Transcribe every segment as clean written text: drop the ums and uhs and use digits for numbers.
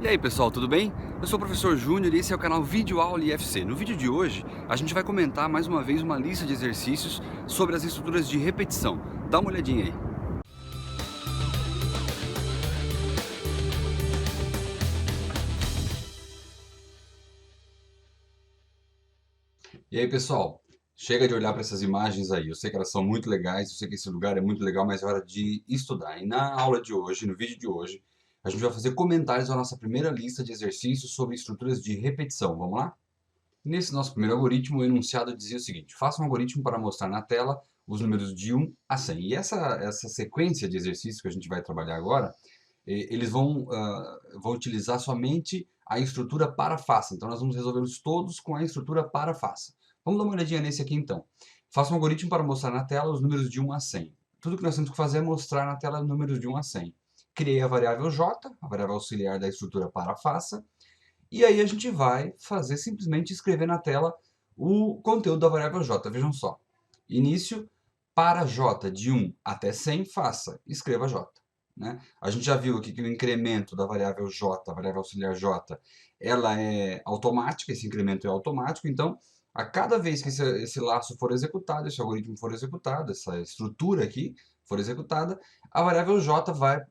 E aí pessoal, tudo bem? Eu sou o professor Júnior e esse é o canal Vídeo Aula IFC. No vídeo de hoje, a gente vai comentar mais uma vez uma lista de exercícios sobre as estruturas de repetição. Dá uma olhadinha aí. E aí pessoal, chega de olhar para essas imagens aí. Eu sei que elas são muito legais, eu sei que esse lugar é muito legal, mas é hora de estudar. E na aula de hoje, no vídeo de hoje, a gente vai fazer comentários da nossa primeira lista de exercícios sobre estruturas de repetição. Vamos lá? Nesse nosso primeiro algoritmo, o enunciado dizia o seguinte: faça um algoritmo para mostrar na tela os números de 1 a 100. E essa sequência de exercícios que a gente vai trabalhar agora, eles vão utilizar somente a estrutura para-faça. Então, nós vamos resolvê-los todos com a estrutura para-faça. Vamos dar uma olhadinha nesse aqui, então. Faça um algoritmo para mostrar na tela os números de 1 a 100. Tudo que nós temos que fazer é mostrar na tela números de 1 a 100. Criei a variável j, a variável auxiliar da estrutura para-faça, e aí a gente vai fazer simplesmente escrever na tela o conteúdo da variável j. Vejam só. Início, para j de 1 até 100, faça, escreva j. Né? A gente já viu aqui que o incremento da variável j, a variável auxiliar j, ela é automática, esse incremento é automático, então a cada vez que esse laço for executado, esse algoritmo for executado, essa estrutura aqui for executada, a variável j vai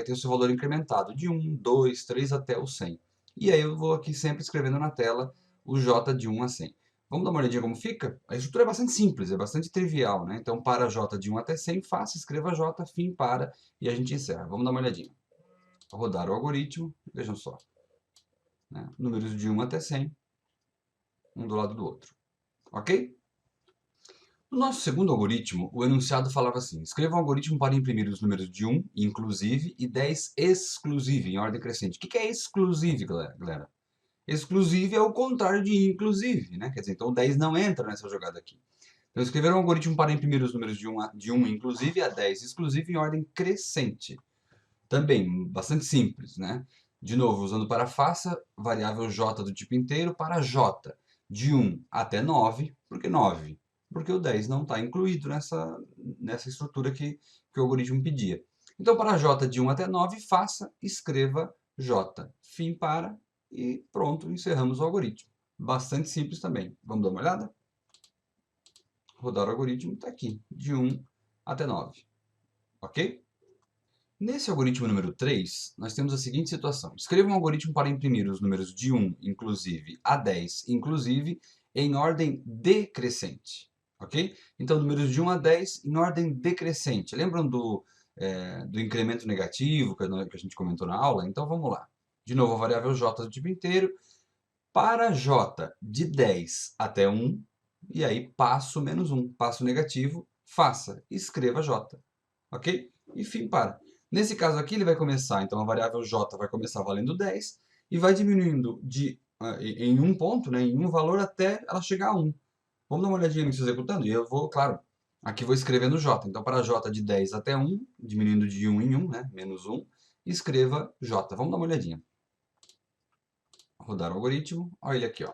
ter o seu valor incrementado de 1, 2, 3 até o 100. E aí eu vou aqui sempre escrevendo na tela o j de 1 a 100. Vamos dar uma olhadinha como fica? A estrutura é bastante simples, é bastante trivial, né? Então, para j de 1 até 100, faça, escreva j, fim, para, e a gente encerra. Vamos dar uma olhadinha. Vou rodar o algoritmo, vejam só. Né? Números de 1 até 100, um do lado do outro. Ok? No nosso segundo algoritmo, o enunciado falava assim: escreva um algoritmo para imprimir os números de 1, inclusive, e 10, exclusive, em ordem crescente. O que é exclusive, galera? Exclusive é o contrário de inclusive, né? Quer dizer, então 10 não entra nessa jogada aqui. Então, escrever um algoritmo para imprimir os números de 1 inclusive a 10 exclusive em ordem crescente. Também, bastante simples, né? De novo, usando para faça, variável j do tipo inteiro para j, de 1 até 9. Por que 9? Porque o 10 não está incluído nessa estrutura que o algoritmo pedia. Então, para j de 1 até 9, faça, escreva j. Fim para, e pronto, encerramos o algoritmo. Bastante simples também. Vamos dar uma olhada? Rodar o algoritmo está aqui, de 1 até 9. Ok? Nesse algoritmo número 3, nós temos a seguinte situação. Escreva um algoritmo para imprimir os números de 1, inclusive, a 10, inclusive, em ordem decrescente. Ok? Então, números de 1 a 10 em ordem decrescente. Lembram do incremento negativo que a gente comentou na aula? Então, vamos lá. De novo, a variável j do tipo inteiro. Para j de 10 até 1, e aí passo menos 1, passo negativo, faça, escreva j, ok? E fim para. Nesse caso aqui ele vai começar, então a variável j vai começar valendo 10 e vai diminuindo em um ponto, né, em um valor até ela chegar a 1. Vamos dar uma olhadinha nisso executando? E eu vou, claro, aqui vou escrevendo j. Então para j de 10 até 1, diminuindo de 1 em 1, né, menos 1, escreva j. Vamos dar uma olhadinha. Rodar o algoritmo, olha ele aqui, ó,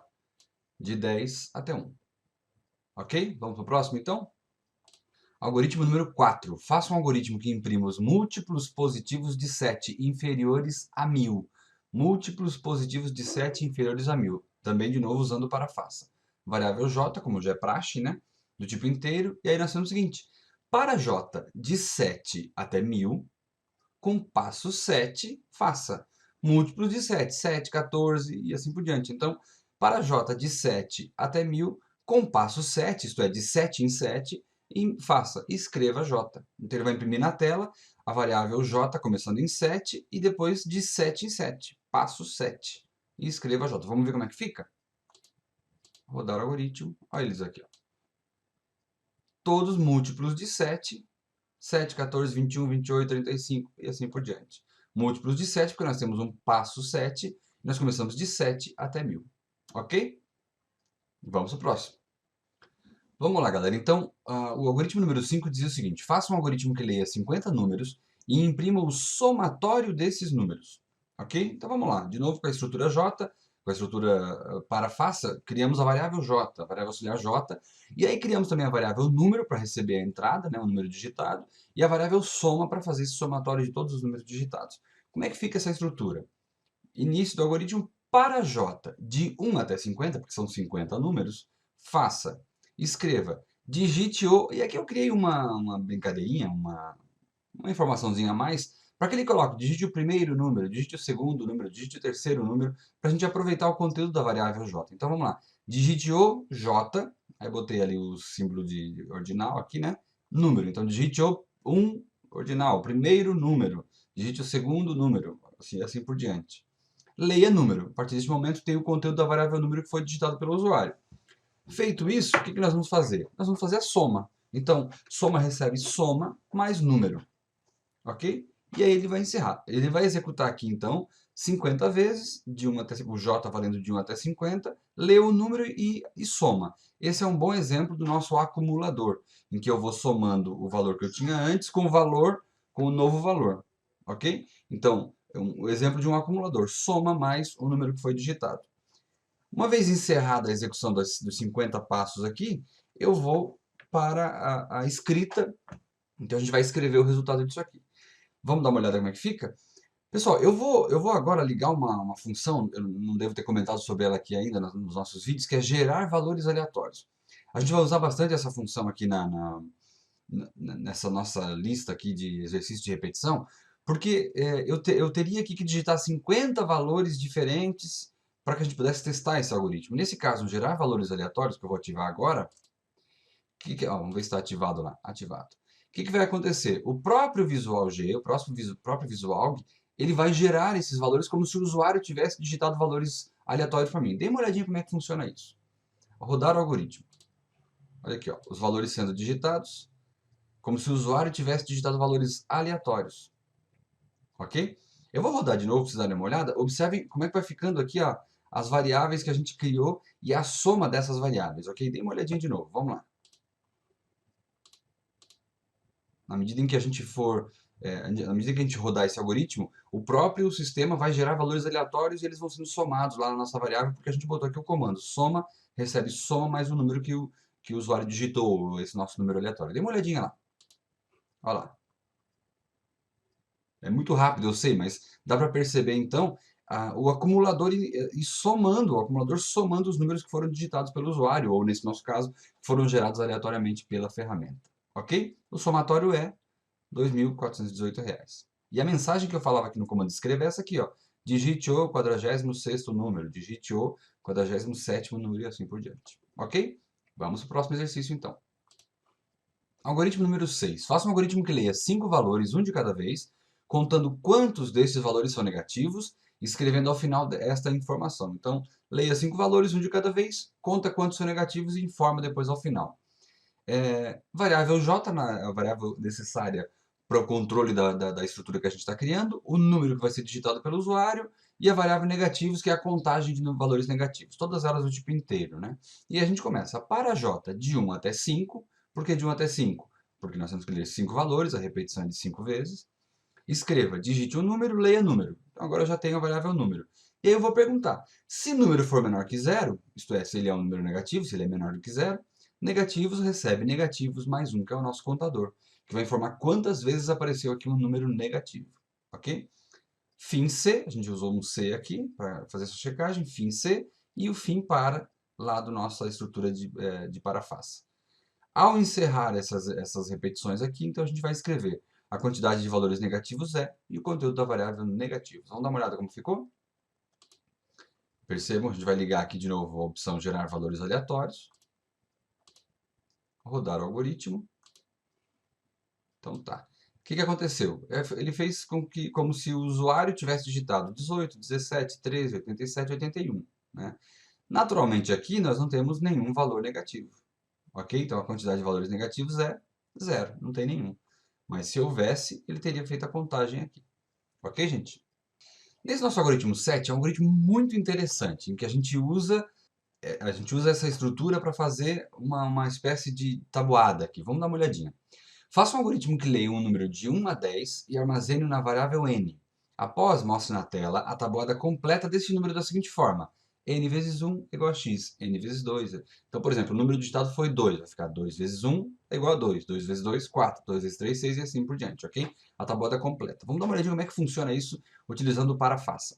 de 10 até 1. Ok? Vamos para o próximo, então? Algoritmo número 4. Faça um algoritmo que imprima os múltiplos positivos de 7 inferiores a 1000. Múltiplos positivos de 7 inferiores a 1000. Também, de novo, usando para faça. Variável j, como já é praxe, né? Do tipo inteiro. E aí nós temos o seguinte. Para j de 7 até 1000, com passo 7, faça múltiplos de 7, 7, 14 e assim por diante. Então, para j de 7 até 1000, com passo 7, isto é, de 7 em 7, faça, escreva j. Então, ele vai imprimir na tela a variável j começando em 7 e depois de 7 em 7, passo 7. E escreva j. Vamos ver como é que fica? Rodar o algoritmo. Olha eles aqui. Ó. Todos múltiplos de 7, 7, 14, 21, 28, 35 e assim por diante. Múltiplos de 7, porque nós temos um passo 7, nós começamos de 7 até 1000. Ok? Vamos para o próximo. Vamos lá, galera. Então, o algoritmo número 5 dizia o seguinte. Faça um algoritmo que leia 50 números e imprima o somatório desses números. Ok? Então, vamos lá. De novo, com a estrutura J, com a estrutura para faça, criamos a variável J, a variável auxiliar J, e aí criamos também a variável número para receber a entrada, né, o número digitado, e a variável soma para fazer esse somatório de todos os números digitados. Como é que fica essa estrutura? Início do algoritmo para J, de 1 até 50, porque são 50 números, faça, escreva, digite o... E aqui eu criei uma brincadeirinha, uma informaçãozinha a mais, para que ele coloque, digite o primeiro número, digite o segundo número, digite o terceiro número, para a gente aproveitar o conteúdo da variável J. Então vamos lá, digite o J, aí botei ali o símbolo de ordinal aqui, né? Número, então digite o ordinal, o primeiro número, digite o segundo número, assim por diante. Leia número, a partir desse momento tem o conteúdo da variável número que foi digitado pelo usuário. Feito isso, o que nós vamos fazer? Nós vamos fazer a soma. Então, soma recebe soma mais número, ok? E aí ele vai encerrar. Ele vai executar aqui, então, 50 vezes, de 1 até, o J valendo de 1 até 50, lê o número e soma. Esse é um bom exemplo do nosso acumulador, em que eu vou somando o valor que eu tinha antes com o novo valor, ok? Então, um exemplo de um acumulador, soma mais o número que foi digitado. Uma vez encerrada a execução dos 50 passos aqui, eu vou para a escrita. Então, a gente vai escrever o resultado disso aqui. Vamos dar uma olhada como é que fica? Pessoal, eu vou agora ligar uma função, eu não devo ter comentado sobre ela aqui ainda nos nossos vídeos, que é gerar valores aleatórios. A gente vai usar bastante essa função aqui nessa nossa lista aqui de exercícios de repetição, porque eu teria aqui que digitar 50 valores diferentes para que a gente pudesse testar esse algoritmo. Nesse caso, gerar valores aleatórios, que eu vou ativar agora, vamos ver se está ativado lá, ativado. O que vai acontecer? O próprio Visual G, o próprio Visual, ele vai gerar esses valores como se o usuário tivesse digitado valores aleatórios para mim. Dê uma olhadinha como é que funciona isso. Vou rodar o algoritmo. Olha aqui, ó, os valores sendo digitados, como se o usuário tivesse digitado valores aleatórios. Ok? Eu vou rodar de novo para vocês darem uma olhada. Observem como é que vai ficando aqui, ó, as variáveis que a gente criou e a soma dessas variáveis. Ok? Dê uma olhadinha de novo. Vamos lá. Na medida em que a gente na medida que a gente rodar esse algoritmo, o próprio sistema vai gerar valores aleatórios e eles vão sendo somados lá na nossa variável, porque a gente botou aqui o comando soma, recebe soma mais o número que o usuário digitou, esse nosso número aleatório. Dê uma olhadinha lá. Olha lá. É muito rápido, eu sei, mas dá para perceber então o acumulador o acumulador somando os números que foram digitados pelo usuário, ou nesse nosso caso, foram gerados aleatoriamente pela ferramenta. Ok? O somatório é R$ 2.418. E a mensagem que eu falava aqui no comando escreva é essa aqui, ó. Digite o 46º número, digite o 47º número e assim por diante. Ok? Vamos para o próximo exercício então. Algoritmo número 6. Faça um algoritmo que leia 5 valores, um de cada vez, contando quantos desses valores são negativos, escrevendo ao final esta informação. Então, leia 5 valores, um de cada vez, conta quantos são negativos e informa depois ao final. Variável J, a variável necessária para o controle da estrutura que a gente está criando, o número que vai ser digitado pelo usuário e a variável negativos, que é a contagem de valores negativos. Todas elas do tipo inteiro, né? E a gente começa para J de 1 até 5. Por que de 1 até 5? Porque nós temos que ler 5 valores, a repetição é de 5 vezes. Escreva, digite um número, leia número. Então agora eu já tenho a variável número. E aí eu vou perguntar, se número for menor que zero, isto é, se ele é um número negativo, se ele é menor do que zero, negativos recebe negativos mais um, que é o nosso contador, que vai informar quantas vezes apareceu aqui um número negativo, ok? Fim C, a gente usou um C aqui para fazer essa checagem, fim C, e o fim para lá da nossa estrutura de paraface. Ao encerrar essas repetições aqui, então a gente vai escrever a quantidade de valores negativos é e o conteúdo da variável negativos. Vamos dar uma olhada como ficou? Percebam, a gente vai ligar aqui de novo a opção gerar valores aleatórios. Rodar o algoritmo. Então tá. O que aconteceu? Ele fez como se o usuário tivesse digitado 18, 17, 13, 87, 81. Né? Naturalmente aqui nós não temos nenhum valor negativo. Ok? Então a quantidade de valores negativos é zero, não tem nenhum. Mas se houvesse, ele teria feito a contagem aqui. Ok, gente? Nesse nosso algoritmo 7, é um algoritmo muito interessante, em que a gente usa essa estrutura para fazer uma espécie de tabuada aqui. Vamos dar uma olhadinha. Faça um algoritmo que leia um número de 1 a 10 e armazene na variável n. Após, mostre na tela a tabuada completa desse número da seguinte forma: n vezes 1 é igual a x, n vezes 2. Então, por exemplo, o número digitado foi 2, vai ficar 2 vezes 1 é igual a 2, 2 vezes 2, 4, 2 vezes 3, 6 e assim por diante, ok? A tabuada completa. Vamos dar uma olhadinha como é que funciona isso utilizando o parafaça.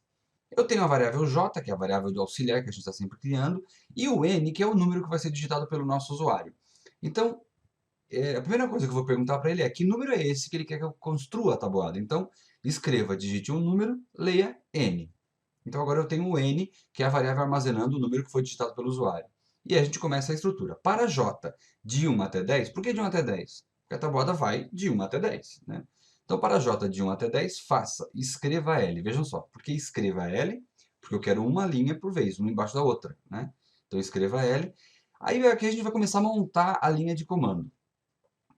Eu tenho a variável j, que é a variável do auxiliar que a gente está sempre criando, e o n, que é o número que vai ser digitado pelo nosso usuário. Então, a primeira coisa que eu vou perguntar para ele é que número é esse que ele quer que eu construa a tabuada. Então, escreva, digite um número, leia n. Então, agora eu tenho o n, que é a variável armazenando o número que foi digitado pelo usuário. E aí a gente começa a estrutura. Para j de 1 até 10, por que de 1 até 10? Porque a tabuada vai de 1 até 10, né? Então, para j de 1 até 10, faça, escreva L. Vejam só, por que escreva L? Porque eu quero uma linha por vez, uma embaixo da outra, né? Então, escreva L. Aí aqui a gente vai começar a montar a linha de comando.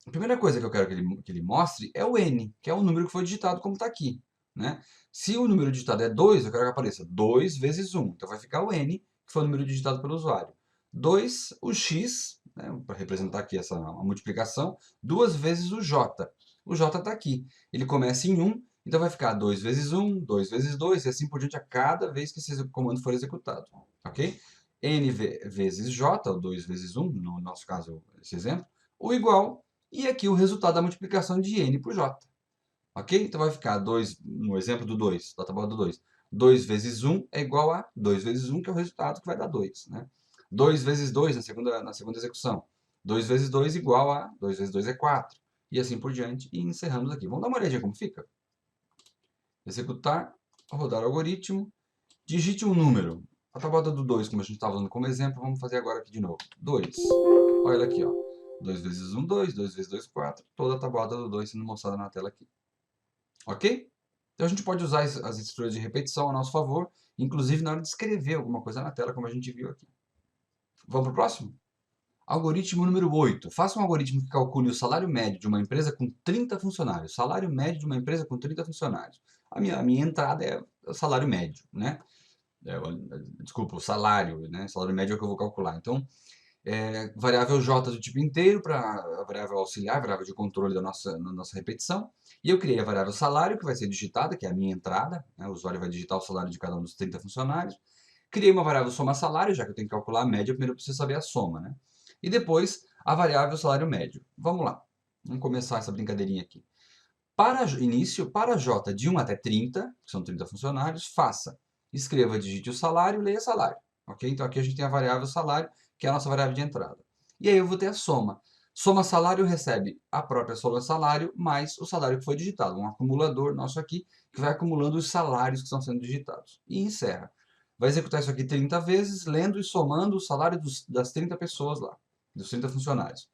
A primeira coisa que eu quero que ele mostre é o n, que é o número que foi digitado como está aqui, né? Se o número digitado é 2, eu quero que apareça 2 vezes 1. Então vai ficar o n, que foi o número digitado pelo usuário. 2, o x, né, para representar aqui essa multiplicação, 2 vezes o j. O j está aqui. Ele começa em 1, então vai ficar 2 vezes 1, 2 vezes 2, e assim por diante a cada vez que esse comando for executado. Ok? N vezes j, ou 2 vezes 1, no nosso caso, esse exemplo, o igual, e aqui o resultado da multiplicação de n por j. Ok? Então vai ficar 2, no exemplo do 2, da tabela do 2. 2 vezes 1 é igual a 2 vezes 1, que é o resultado que vai dar 2. Né? 2 vezes 2 na segunda execução. 2 vezes 2 igual a 2 vezes 2 é 4. E assim por diante. E encerramos aqui. Vamos dar uma olhadinha como fica? Executar, rodar o algoritmo. Digite um número. A tabuada do 2, como a gente estava usando como exemplo, vamos fazer agora aqui de novo. 2. Olha ela aqui, ó. 2 vezes 1, 2. 2 vezes 2, 4. Toda a tabuada do 2 sendo mostrada na tela aqui. Ok? Então a gente pode usar as estruturas de repetição a nosso favor, inclusive na hora de escrever alguma coisa na tela, como a gente viu aqui. Vamos para o próximo? Algoritmo número 8. Faça um algoritmo que calcule o salário médio de uma empresa com 30 funcionários. Salário médio de uma empresa com 30 funcionários. A minha entrada é o salário médio, né? Desculpa, o salário, né? Salário médio é o que eu vou calcular. Então, variável j do tipo inteiro para a variável auxiliar, variável de controle da nossa repetição. E eu criei a variável salário, que vai ser digitada, que é a minha entrada. Né? O usuário vai digitar o salário de cada um dos 30 funcionários. Criei uma variável soma salário, já que eu tenho que calcular a média, primeiro eu preciso saber a soma. Né? E depois a variável salário médio. Vamos lá. Vamos começar essa brincadeirinha aqui. Para início, para j de 1 até 30, que são 30 funcionários, faça. Escreva, digite o salário, leia salário. Ok? Então aqui a gente tem a variável salário, que é a nossa variável de entrada. E aí eu vou ter a soma. Soma salário recebe a própria soma salário mais o salário que foi digitado. Um acumulador nosso aqui, que vai acumulando os salários que estão sendo digitados. E encerra. Vai executar isso aqui 30 vezes, lendo e somando o salário das 30 pessoas lá, dos 30 funcionários.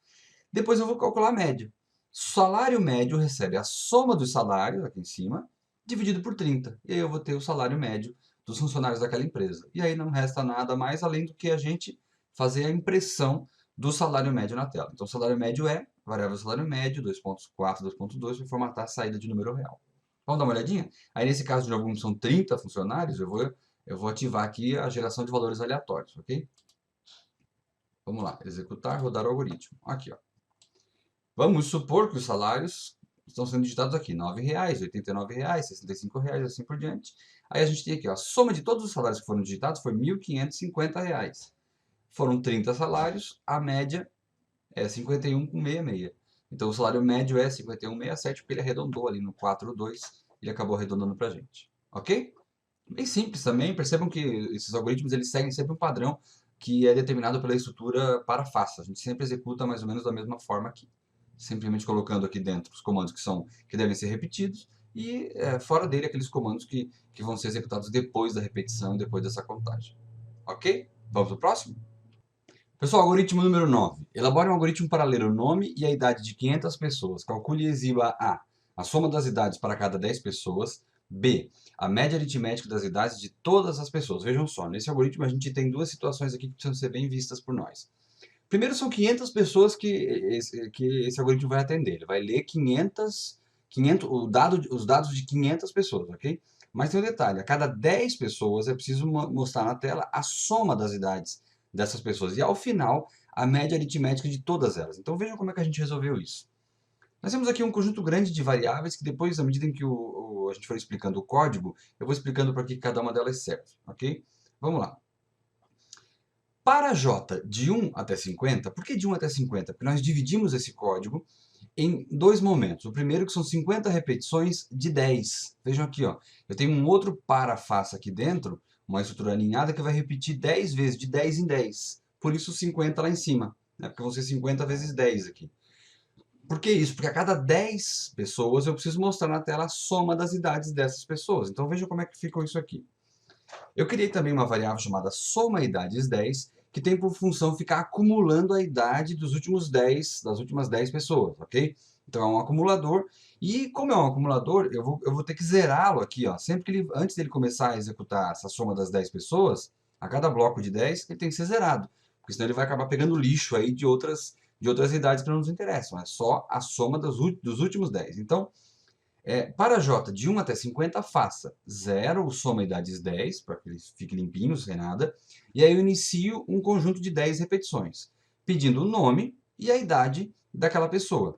Depois eu vou calcular a média. Salário médio recebe a soma dos salários, aqui em cima, dividido por 30. E aí eu vou ter o salário médio dos funcionários daquela empresa. E aí não resta nada mais além do que a gente fazer a impressão do salário médio na tela. Então, o salário médio é variável salário médio, 2.4, 2.2, para formatar a saída de número real. Vamos dar uma olhadinha? Aí, nesse caso, de novo, como são 30 funcionários, eu vou ativar aqui a geração de valores aleatórios, ok? Vamos lá, executar, rodar o algoritmo. Aqui, ó. Vamos supor que os salários estão sendo digitados aqui, R$ 9,00, R$ 89,00, R$ 65,00, assim por diante. Aí a gente tem aqui, ó, a soma de todos os salários que foram digitados foi R$ 1.550. Foram 30 salários, a média é 51,66. Então o salário médio é 51,67, porque ele arredondou ali no 4,2, ele acabou arredondando para a gente. Ok? Bem simples também, percebam que esses algoritmos eles seguem sempre um padrão que é determinado pela estrutura para fácil. A gente sempre executa mais ou menos da mesma forma aqui. Simplesmente colocando aqui dentro os comandos que devem ser repetidos e fora dele aqueles comandos que vão ser executados depois da repetição e depois dessa contagem. Ok? Vamos para o próximo? Pessoal, algoritmo número 9. Elabore um algoritmo para ler o nome e a idade de 500 pessoas. Calcule e exiba a soma das idades para cada 10 pessoas. B, a média aritmética das idades de todas as pessoas. Vejam só, nesse algoritmo a gente tem duas situações aqui que precisam ser bem vistas por nós. Primeiro, são 500 pessoas que esse algoritmo vai atender. Ele vai ler 500 os dados de 500 pessoas, ok? Mas tem um detalhe, a cada 10 pessoas é preciso mostrar na tela a soma das idades dessas pessoas. E ao final, a média aritmética de todas elas. Então vejam como é que a gente resolveu isso. Nós temos aqui um conjunto grande de variáveis que depois, à medida em que a gente for explicando o código, eu vou explicando para que cada uma delas serve, ok? Vamos lá. Para j de 1 até 50, por que de 1 até 50? Porque nós dividimos esse código em dois momentos. O primeiro que são 50 repetições de 10. Vejam aqui, ó. Eu tenho um outro para-face aqui dentro, uma estrutura alinhada que vai repetir 10 vezes, de 10 em 10. Por isso 50 lá em cima, né? Porque vão ser 50 vezes 10 aqui. Por que isso? Porque a cada 10 pessoas eu preciso mostrar na tela a soma das idades dessas pessoas. Então vejam como é que ficou isso aqui. Eu criei também uma variável chamada soma idades 10, que tem por função ficar acumulando a idade dos últimos 10, das últimas 10 pessoas, ok? Então é um acumulador, e como é um acumulador, eu vou ter que zerá-lo aqui, ó. Sempre que ele, antes dele começar a executar essa soma das 10 pessoas, a cada bloco de 10, ele tem que ser zerado, porque senão ele vai acabar pegando lixo aí de outras idades que não nos interessam, é só a soma dos últimos 10. Então, para J de 1 até 50, faça 0, o soma idades 10, para que ele fique limpinho, sem nada. E aí eu inicio um conjunto de 10 repetições, pedindo o nome e a idade daquela pessoa.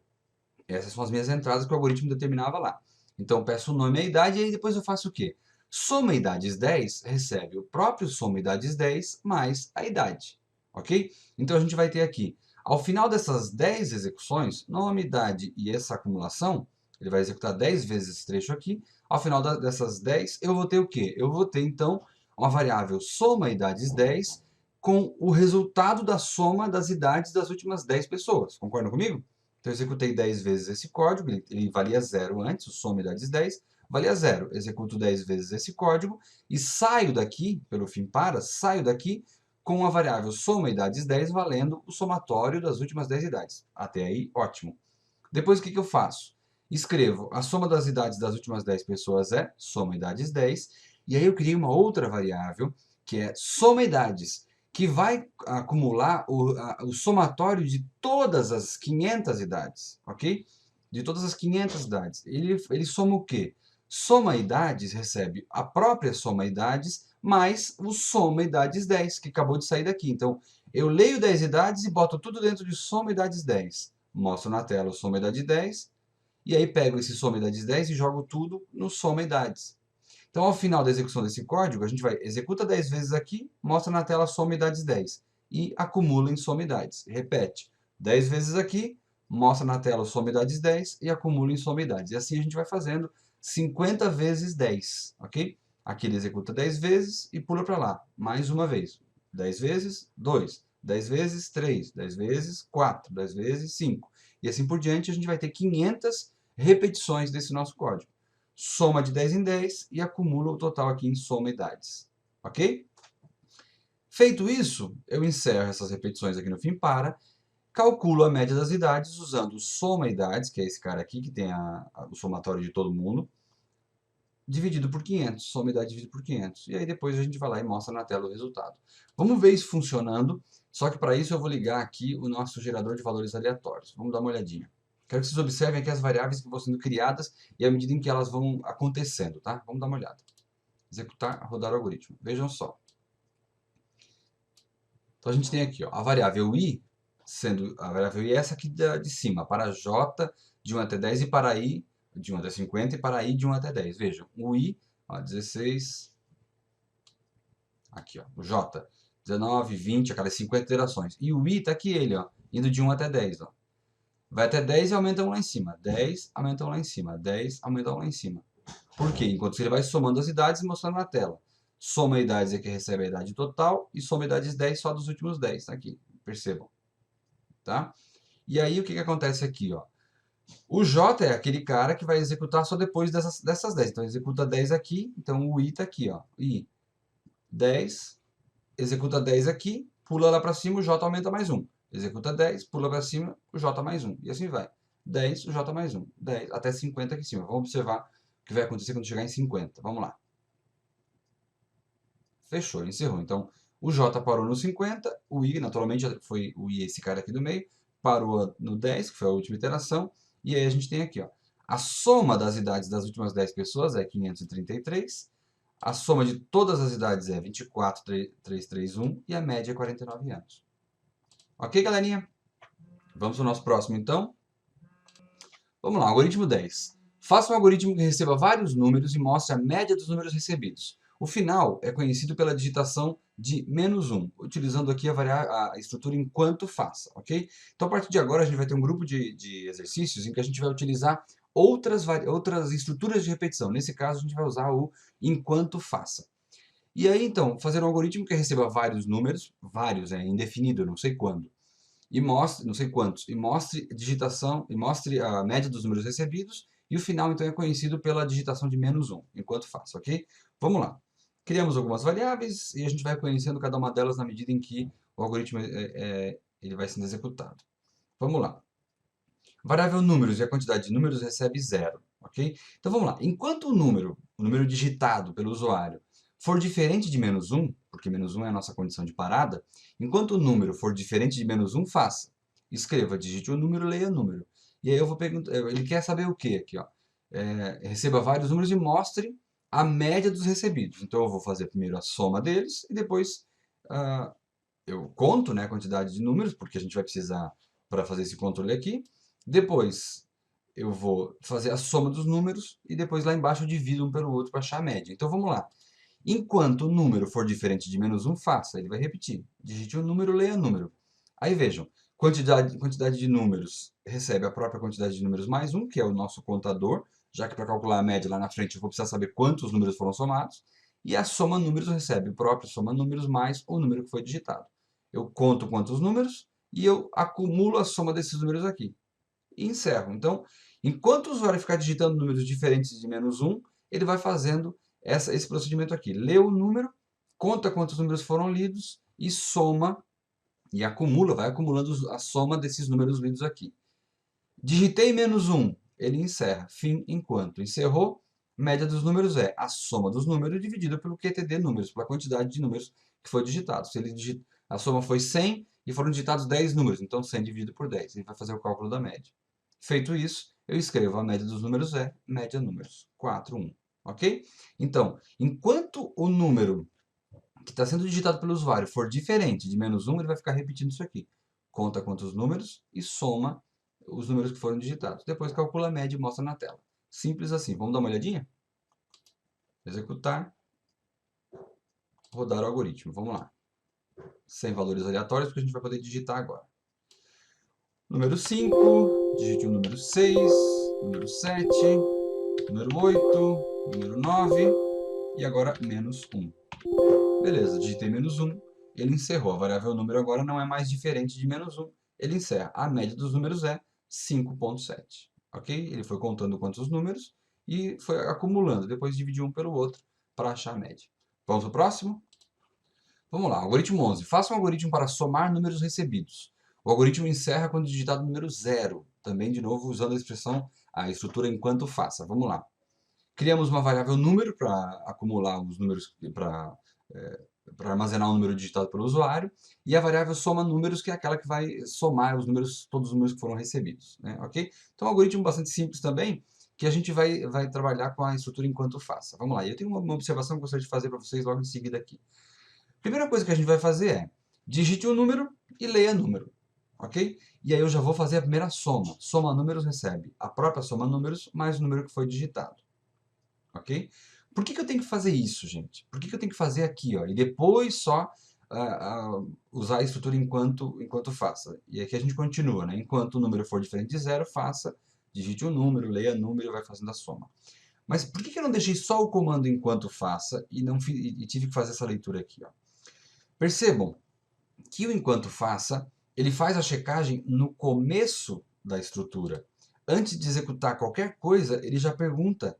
Essas são as minhas entradas que o algoritmo determinava lá. Então, peço o nome e a idade, e aí depois eu faço o quê? Soma idades 10 recebe o próprio soma idades 10 mais a idade. Ok? Então, a gente vai ter aqui, ao final dessas 10 execuções, nome, idade e essa acumulação, ele vai executar 10 vezes esse trecho aqui. Ao final dessas 10, eu vou ter o quê? Eu vou ter, então, uma variável soma idades 10 com o resultado da soma das idades das últimas 10 pessoas. Concordam comigo? Então, eu executei 10 vezes esse código, ele valia 0 antes, o soma idades 10, valia 0. Executo 10 vezes esse código e saio daqui, pelo fim para, saio daqui com a variável soma idades 10 valendo o somatório das últimas 10 idades. Até aí, ótimo. Depois, o que eu faço? Escrevo a soma das idades das últimas 10 pessoas é soma idades 10, e aí eu criei uma outra variável, que é soma idades, que vai acumular o somatório de todas as 500 idades, ok? De todas as 500 idades. Ele soma o quê? Soma idades recebe a própria soma idades mais o soma idades 10, que acabou de sair daqui. Então, eu leio 10 idades e boto tudo dentro de soma idades 10. Mostro na tela o soma idade 10, e aí pego esse soma idades 10 e jogo tudo no soma idades. Então, ao final da execução desse código, a gente vai executa 10 vezes aqui, mostra na tela soma idades 10 e acumula em soma idades. Repete 10 vezes aqui, mostra na tela soma idades 10 e acumula em soma idades. E assim a gente vai fazendo 50 vezes 10, ok? Aqui ele executa 10 vezes e pula para lá, mais uma vez. 10 vezes 2, 10 vezes 3, 10 vezes 4, 10 vezes 5. E assim por diante, a gente vai ter 500 repetições desse nosso código. Soma de 10 em 10 e acumula o total aqui em soma idades. Ok? Feito isso, eu encerro essas repetições aqui no fim para, calculo a média das idades usando o soma idades, que é esse cara aqui, que tem o somatório de todo mundo, dividido por 500, soma idade dividido por 500. E aí depois a gente vai lá e mostra na tela o resultado. Vamos ver isso funcionando, só que para isso eu vou ligar aqui o nosso gerador de valores aleatórios. Vamos dar uma olhadinha. Quero que vocês observem aqui as variáveis que vão sendo criadas e à medida em que elas vão acontecendo, tá? Vamos dar uma olhada. Executar, rodar o algoritmo. Vejam só. Então a gente tem aqui, ó, a variável i, sendo a variável i essa aqui de cima, para j de 1 até 10 e para i de 1 até 50 e para i de 1 até 10. Vejam, o i, ó, 16, aqui, ó, o j, 19, 20, aquelas 50 iterações. E o i está aqui ele, ó, indo de 1 até 10, ó. Vai até 10 e aumenta 1 lá em cima. 10, aumenta 1 lá em cima. 10, aumenta 1 lá em cima. Por quê? Enquanto ele vai somando as idades e mostrando na tela. Soma idades é que recebe a idade total e soma idades 10 só dos últimos 10. Tá aqui, percebam. Tá? E aí o que acontece aqui, ó? O J é aquele cara que vai executar só depois dessas 10. Então, executa 10 aqui, então o I está aqui, ó. I, 10, executa 10 aqui, pula lá para cima, o J aumenta mais 1. Executa 10, pula para cima, o J mais 1. E assim vai. 10, o J mais 1. 10, até 50 aqui em cima. Vamos observar o que vai acontecer quando chegar em 50. Vamos lá. Fechou, encerrou. Então, o J parou no 50, o I, naturalmente, foi o I, esse cara aqui do meio, parou no 10, que foi a última iteração, e aí a gente tem aqui, ó, a soma das idades das últimas 10 pessoas é 533, a soma de todas as idades é 24,331 e a média é 49 anos. Ok, galerinha? Vamos para o nosso próximo, então. Vamos lá, algoritmo 10. Faça um algoritmo que receba vários números e mostre a média dos números recebidos. O final é conhecido pela digitação de -1, utilizando aqui a estrutura enquanto faça, ok? Então, a partir de agora, a gente vai ter um grupo de exercícios em que a gente vai utilizar outras estruturas de repetição. Nesse caso, a gente vai usar o enquanto faça. E aí, então, fazer um algoritmo que receba vários números, vários, é indefinido, não sei quando, e mostre, não sei quantos, e mostre digitação, e mostre a média dos números recebidos, e o final, então, é conhecido pela digitação de -1, enquanto faço, ok? Vamos lá. Criamos algumas variáveis e a gente vai conhecendo cada uma delas na medida em que o algoritmo ele vai sendo executado. Vamos lá. Variável números e a quantidade de números recebe 0, ok? Então vamos lá. Enquanto o número digitado pelo usuário, for diferente de -1, porque -1 é a nossa condição de parada, enquanto o número for diferente de -1, faça. Escreva, digite o número, leia o número. E aí eu vou perguntar, ele quer saber o quê aqui, ó? Receba vários números e mostre a média dos recebidos. Então eu vou fazer primeiro a soma deles e depois eu conto, né, a quantidade de números, porque a gente vai precisar para fazer esse controle aqui. Depois eu vou fazer a soma dos números e depois lá embaixo eu divido um pelo outro para achar a média. Então vamos lá. Enquanto o número for diferente de -1, faça. Ele vai repetir. Digite o número, leia o número. Aí vejam, quantidade de números recebe a própria quantidade de números mais 1, que é o nosso contador, já que para calcular a média lá na frente eu vou precisar saber quantos números foram somados. E a soma números recebe o próprio soma números mais o número que foi digitado. Eu conto quantos números e eu acumulo a soma desses números aqui e encerro. Então, enquanto o usuário ficar digitando números diferentes de -1, ele vai fazendo esse procedimento aqui. Lê o número, conta quantos números foram lidos e soma e acumula, vai acumulando a soma desses números lidos aqui. Digitei -1, ele encerra. Fim enquanto. Encerrou, média dos números é a soma dos números dividida pelo QTD números, pela quantidade de números que foi digitado. Se a soma foi 100 e foram digitados 10 números, então 100 dividido por 10. Ele vai fazer o cálculo da média. Feito isso, eu escrevo a média dos números é média números, 4, 1. Ok? Então, enquanto o número que está sendo digitado pelo usuário for diferente de -1, ele vai ficar repetindo isso aqui. Conta quantos números e soma os números que foram digitados. Depois calcula a média e mostra na tela. Simples assim. Vamos dar uma olhadinha? Executar. Rodar o algoritmo. Vamos lá. Sem valores aleatórios, porque a gente vai poder digitar agora. Número 5, digite o número 6, número 7, número 8, número 9 e agora -1. Beleza, digitei -1, ele encerrou. A variável número agora não é mais diferente de -1, ele encerra. A média dos números é 5,7. Ok? Ele foi contando quantos números e foi acumulando. Depois dividiu um pelo outro para achar a média. Vamos para o próximo? Vamos lá, algoritmo 11. Faça um algoritmo para somar números recebidos. O algoritmo encerra quando digitado o número 0. Também, de novo, usando a estrutura enquanto faça. Vamos lá. Criamos uma variável número para acumular os números, para armazenar o número digitado pelo usuário, e a variável soma números, que é aquela que vai somar os números, todos os números que foram recebidos. Né? Ok? Então, é um algoritmo bastante simples também, que a gente vai trabalhar com a estrutura enquanto faça. Vamos lá, eu tenho uma observação que eu gostaria de fazer para vocês logo em seguida aqui. Primeira coisa que a gente vai fazer é, digite o número e leia o número, ok? E aí eu já vou fazer a primeira soma. Soma números recebe a própria soma números mais o número que foi digitado, ok? Por que eu tenho que fazer isso, gente? Por que eu tenho que fazer aqui, ó, e depois só usar a estrutura enquanto faça? E aqui a gente continua, né? Enquanto o número for diferente de 0, faça, digite o número, leia o número e vai fazendo a soma. Mas por que eu não deixei só o comando enquanto faça e tive que fazer essa leitura aqui, ó? Percebam que o enquanto faça, ele faz a checagem no começo da estrutura. Antes de executar qualquer coisa, ele já pergunta.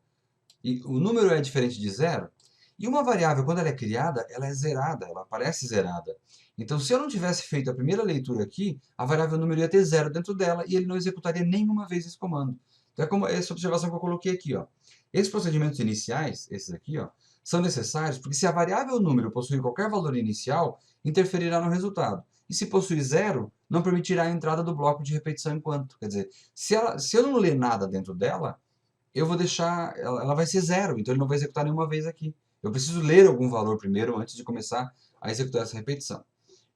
E o número é diferente de 0. E uma variável, quando ela é criada, ela é zerada, ela aparece zerada. Então, se eu não tivesse feito a primeira leitura aqui, a variável número ia ter 0 dentro dela e ele não executaria nenhuma vez esse comando. Então, é como essa observação que eu coloquei aqui, ó. Esses procedimentos iniciais, esses aqui, ó, são necessários porque se a variável número possuir qualquer valor inicial, interferirá no resultado. E se possui 0, não permitirá a entrada do bloco de repetição enquanto. Quer dizer, se eu não ler nada dentro dela, eu vou deixar, ela vai ser 0, então ele não vai executar nenhuma vez aqui. Eu preciso ler algum valor primeiro antes de começar a executar essa repetição.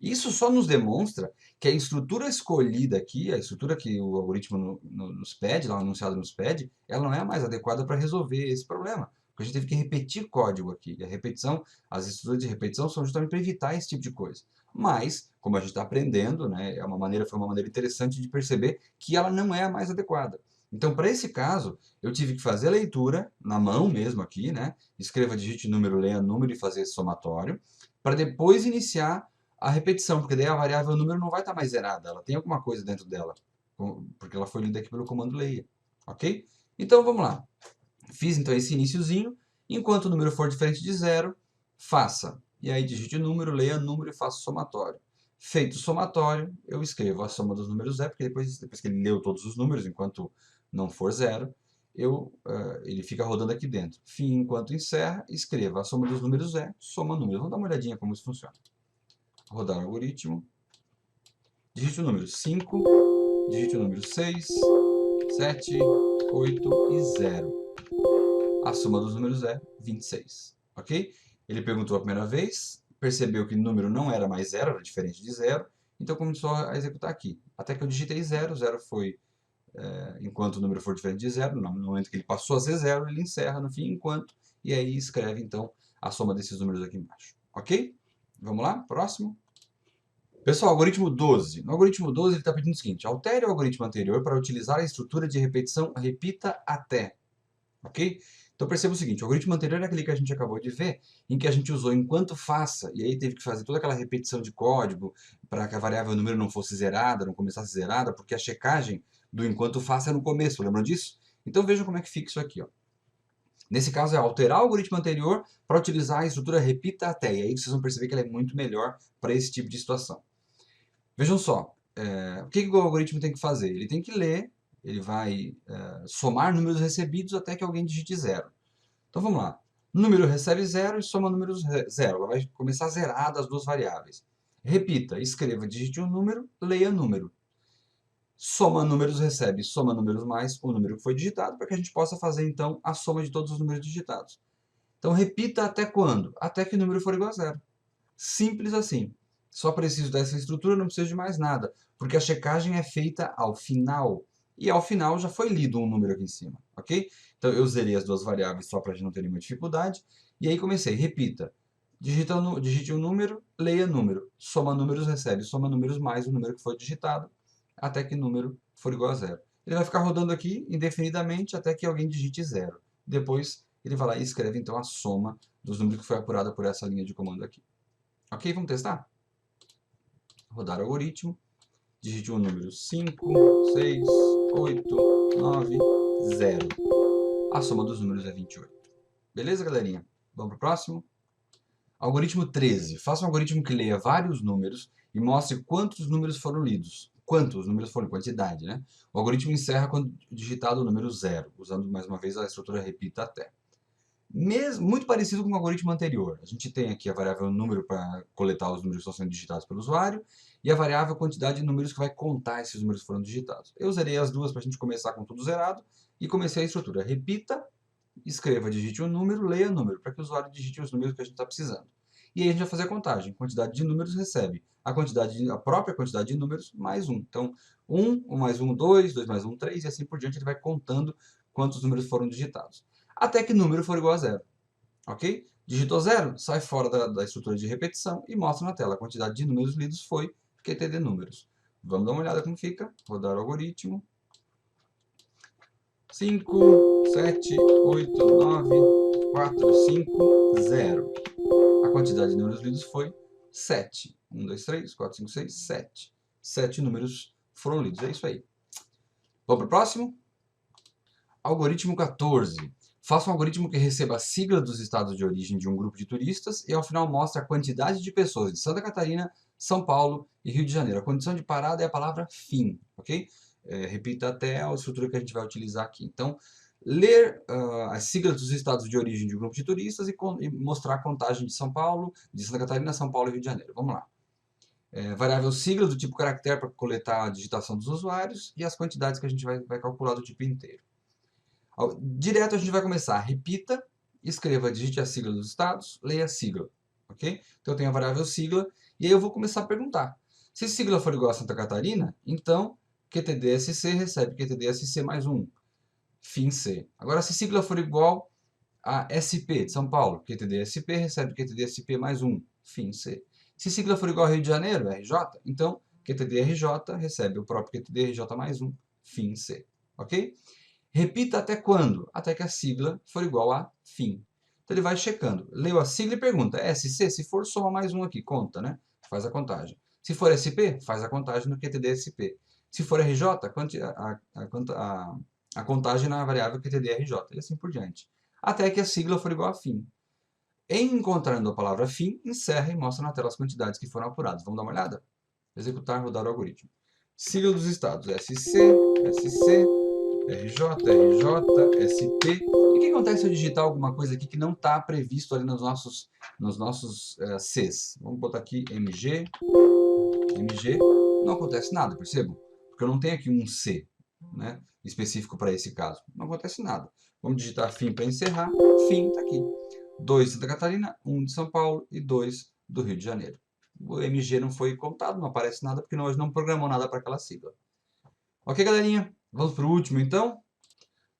Isso só nos demonstra que a estrutura escolhida aqui, a estrutura que o algoritmo nos pede, lá anunciado nos pede, ela não é a mais adequada para resolver esse problema. porque a gente teve que repetir código aqui. E a repetição, as estruturas de repetição são justamente para evitar esse tipo de coisa. Mas, como a gente está aprendendo, né, foi uma maneira interessante de perceber que ela não é a mais adequada. Então, para esse caso, eu tive que fazer a leitura na mão mesmo aqui, né? Escreva, digite número, leia número e fazer esse somatório, para depois iniciar a repetição, porque daí a variável número não vai estar mais zerada, ela tem alguma coisa dentro dela, porque ela foi lida aqui pelo comando leia, ok? Então, vamos lá. Fiz então esse iniciozinho, enquanto o número for diferente de zero, faça. E aí digite o número, leia o número e faça o somatório. Feito o somatório, eu escrevo a soma dos números é, porque depois que ele leu todos os números, enquanto não for zero, ele fica rodando aqui dentro. Fim enquanto encerra, escreva a soma dos números é, soma números. Vamos dar uma olhadinha como isso funciona. Rodar o algoritmo. Digite o número 5, digite o número 6, 7, 8 e 0. A soma dos números é 26, ok? Ele perguntou a primeira vez, percebeu que o número não era mais zero, era diferente de zero, então começou a executar aqui. Até que eu digitei zero, zero foi, enquanto o número for diferente de zero, no momento que ele passou a ser zero, ele encerra no fim enquanto, e aí escreve então a soma desses números aqui embaixo, ok? Vamos lá, próximo. Pessoal, algoritmo 12. No algoritmo 12 ele está pedindo o seguinte, altere o algoritmo anterior para utilizar a estrutura de repetição repita até, ok? Então perceba o seguinte, o algoritmo anterior é aquele que a gente acabou de ver, em que a gente usou enquanto faça, e aí teve que fazer toda aquela repetição de código para que a variável número não fosse zerada, não começasse zerada, porque a checagem do enquanto faça é no começo, lembram disso? Então vejam como é que fica isso aqui, ó. Nesse caso é alterar o algoritmo anterior para utilizar a estrutura repita até, e aí vocês vão perceber que ela é muito melhor para esse tipo de situação. Vejam só, o que o algoritmo tem que fazer? Ele tem que ler, ele vai somar números recebidos até que alguém digite zero. Então vamos lá. Número recebe zero e soma números zero. Ela vai começar zerada as duas variáveis. Repita, escreva, digite um número, leia número. Soma números recebe, soma números mais o número que foi digitado, para que a gente possa fazer então a soma de todos os números digitados. Então repita até quando? Até que o número for igual a zero. Simples assim. Só preciso dessa estrutura, não preciso de mais nada, porque a checagem é feita ao final. E ao final já foi lido um número aqui em cima, ok? Então eu zerei as duas variáveis só para a gente não ter nenhuma dificuldade. E aí comecei, repita. Digite um número, leia número. Soma números, recebe. Soma números mais o número que foi digitado, até que o número for igual a zero. Ele vai ficar rodando aqui indefinidamente até que alguém digite zero. Depois ele vai lá e escreve então a soma dos números que foi apurada por essa linha de comando aqui. Ok? Vamos testar? Rodar o algoritmo. Digite o número 5, 6, 8, 9, 0. A soma dos números é 28. Beleza, galerinha? Vamos para o próximo? Algoritmo 13. Faça um algoritmo que leia vários números e mostre quantos números foram lidos. Quantos números foram? Quantidade, né? O algoritmo encerra quando digitado o número 0, usando mais uma vez a estrutura repita até. Muito parecido com o algoritmo anterior. A gente tem aqui a variável número para coletar os números que estão sendo digitados pelo usuário e a variável quantidade de números que vai contar esses números que foram digitados. Eu zerei as duas para a gente começar com tudo zerado e comecei a estrutura. Repita, escreva, digite um número, leia número, para que o usuário digite os números que a gente está precisando. E aí a gente vai fazer a contagem. Quantidade de números recebe a própria quantidade de números mais 1. Então, 1 mais 1, 2, 2 mais 1, 3, e assim por diante ele vai contando quantos números foram digitados. Até que número for igual a zero. Ok? Digitou zero, sai fora da estrutura de repetição e mostra na tela a quantidade de números lidos foi QTD números. Vamos dar uma olhada como fica. Rodar o algoritmo. 5, 7, 8, 9, 4, 5, 0. A quantidade de números lidos foi 7. 1, 2, 3, 4, 5, 6, 7. 7 números foram lidos. É isso aí. Vamos para o próximo? Algoritmo 14. Faça um algoritmo que receba a sigla dos estados de origem de um grupo de turistas e ao final mostre a quantidade de pessoas de Santa Catarina, São Paulo e Rio de Janeiro. A condição de parada é a palavra fim, ok? Repita até a estrutura que a gente vai utilizar aqui. Então, ler as siglas dos estados de origem de um grupo de turistas e mostrar a contagem de São Paulo, de Santa Catarina, São Paulo e Rio de Janeiro. Vamos lá. Variável sigla do tipo caractere para coletar a digitação dos usuários e as quantidades que a gente vai calcular do tipo inteiro. Direto a gente vai começar. Repita, escreva, digite a sigla dos estados, leia a sigla. Ok? Então eu tenho a variável sigla e aí eu vou começar a perguntar. Se sigla for igual a Santa Catarina, então QTDSC recebe QTDSC mais 1. Fim C. Agora, se sigla for igual A SP de São Paulo, QTD-SP, recebe QTD-SP mais 1, fim C. Se sigla for igual a Rio de Janeiro, RJ, então QTD-RJ recebe o próprio QTD-RJ mais 1, fim C. Ok? Repita até quando? Até que a sigla for igual a fim. Então ele vai checando. Leu a sigla e pergunta, SC? Se for, soma mais um aqui, conta, né? Faz a contagem. Se for SP, faz a contagem no QTD-SP. Se for RJ, a contagem na variável QTD-RJ. E assim por diante. Até que a sigla for igual a fim. Em encontrando a palavra fim, encerra e mostra na tela as quantidades que foram apuradas. Vamos dar uma olhada? Executar, rodar o algoritmo. Sigla dos estados, SC, SC, RJ, RJ, SP. E o que acontece se eu digitar alguma coisa aqui que não está previsto ali nos nossos Cs? Vamos botar aqui MG, MG. Não acontece nada, percebam? Porque eu não tenho aqui um C, né, específico para esse caso. Não acontece nada. Vamos digitar fim para encerrar. Fim está aqui. 2 de Santa Catarina, 1 de São Paulo e 2 do Rio de Janeiro. O MG não foi contado, não aparece nada, porque nós não programamos nada para aquela sigla. Ok, galerinha? Vamos para o último, então?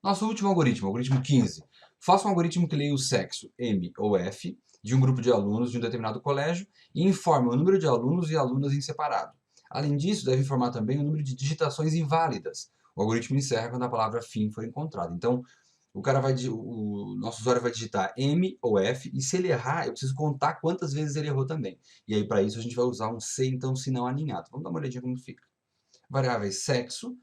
Nosso último algoritmo, algoritmo 15. Faça um algoritmo que leia o sexo M ou F de um grupo de alunos de um determinado colégio e informe o número de alunos e alunas em separado. Além disso, deve informar também o número de digitações inválidas. O algoritmo encerra quando a palavra fim for encontrada. Então, o nosso usuário vai digitar M ou F, e se ele errar, eu preciso contar quantas vezes ele errou também. E aí, para isso, a gente vai usar um C, então, se não aninhado. Vamos dar uma olhadinha como fica. Variáveis sexo,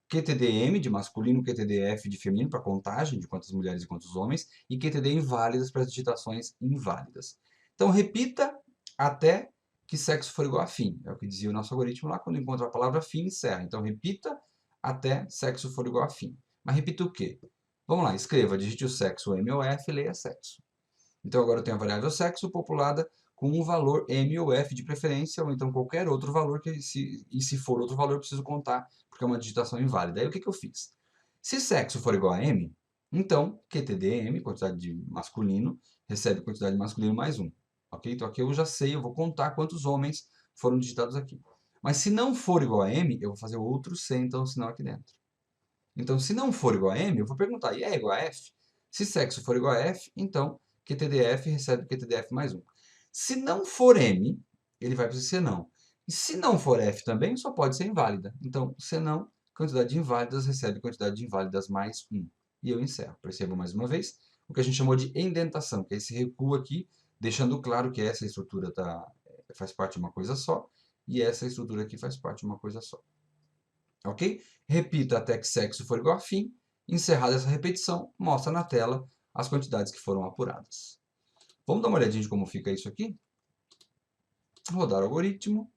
QTD-M de masculino, QTD-F de feminino, para contagem de quantas mulheres e quantos homens, e QTD inválidas para as digitações inválidas. Então, repita até que sexo for igual a fim. É o que dizia o nosso algoritmo lá, quando encontra a palavra fim, encerra. Então, repita até sexo for igual a fim. Mas repita o quê? Vamos lá, escreva, digite o sexo M ou F, leia sexo. Então, agora eu tenho a variável sexo populada com um valor M ou F de preferência, ou então qualquer outro valor, e se for outro valor, eu preciso contar, porque é uma digitação inválida. Aí o que eu fiz? Se sexo for igual a M, então QTD-M, quantidade de masculino, recebe quantidade de masculino mais 1. Ok? Então aqui eu já sei, eu vou contar quantos homens foram digitados aqui. Mas se não for igual a M, eu vou fazer outro C, então, sinal aqui dentro. Então, se não for igual a M, eu vou perguntar, e é igual a F? Se sexo for igual a F, então QTDF recebe QTDF mais 1. Se não for M, ele vai para o senão. E se não for F também, só pode ser inválida. Então, senão, quantidade de inválidas recebe quantidade de inválidas mais 1. E eu encerro. Percebam mais uma vez o que a gente chamou de indentação, que é esse recuo aqui, deixando claro que essa estrutura faz parte de uma coisa só, e essa estrutura aqui faz parte de uma coisa só. Ok? Repita até que sexo for igual a fim. Encerrada essa repetição, mostra na tela as quantidades que foram apuradas. Vamos dar uma olhadinha de como fica isso aqui? Rodar o algoritmo.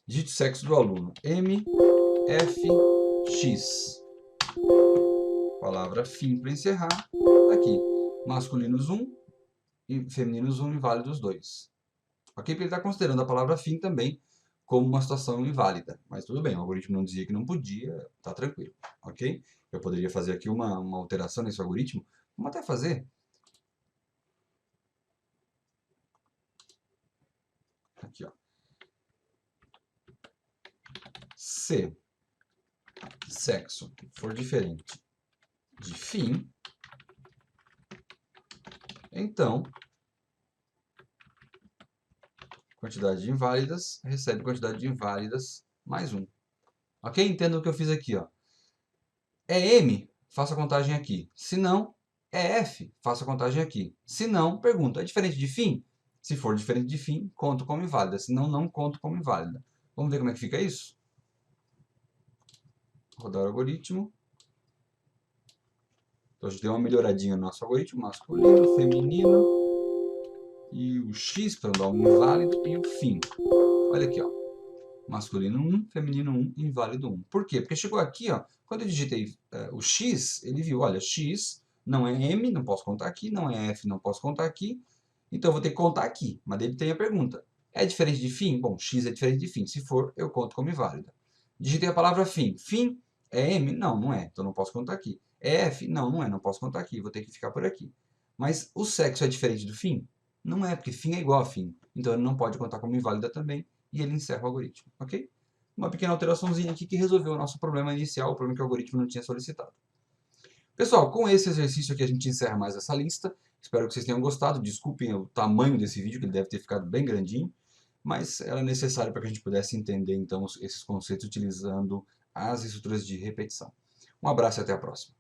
Digite o sexo do aluno. M, F, X. Palavra fim para encerrar. Aqui. Masculinos 1 e femininos 1, inválidos 2. Ok? Porque ele está considerando a palavra fim também como uma situação inválida. Mas tudo bem, o algoritmo não dizia que não podia, tá tranquilo. Ok? Eu poderia fazer aqui uma alteração nesse algoritmo. Vamos até fazer. Aqui, ó. Se sexo for diferente de fim, então quantidade de inválidas recebe quantidade de inválidas mais 1. Ok? Entenda o que eu fiz aqui, ó. É M, faça a contagem aqui. Se não, é F, faça a contagem aqui. Se não, pergunta, é diferente de fim? Se for diferente de fim, conto como inválida. Se não, não conto como inválida. Vamos ver como é que fica isso? Rodar o algoritmo. Então, a gente deu uma melhoradinha no nosso algoritmo. Masculino, feminino. E o X para dar um inválido. E o fim. Olha aqui, ó. Masculino 1, feminino 1, inválido 1. Por quê? Porque chegou aqui, ó, quando eu digitei o X, ele viu, olha, X não é M, não posso contar aqui, não é F, não posso contar aqui, então eu vou ter que contar aqui. Mas ele tem a pergunta, é diferente de fim? Bom, X é diferente de fim, se for, eu conto como inválida. Digitei a palavra fim. Fim é M? Não, não é, então não posso contar aqui. É F? Não, não é, não posso contar aqui, vou ter que ficar por aqui. Mas o sexo é diferente do fim? Não é, porque fim é igual a fim, então ele não pode contar como inválida também, e ele encerra o algoritmo, ok? Uma pequena alteraçãozinha aqui que resolveu o nosso problema inicial, o problema que o algoritmo não tinha solicitado. Pessoal, com esse exercício aqui a gente encerra mais essa lista. Espero que vocês tenham gostado. Desculpem o tamanho desse vídeo, que ele deve ter ficado bem grandinho, mas era necessário para que a gente pudesse entender então esses conceitos utilizando as estruturas de repetição. Um abraço e até a próxima.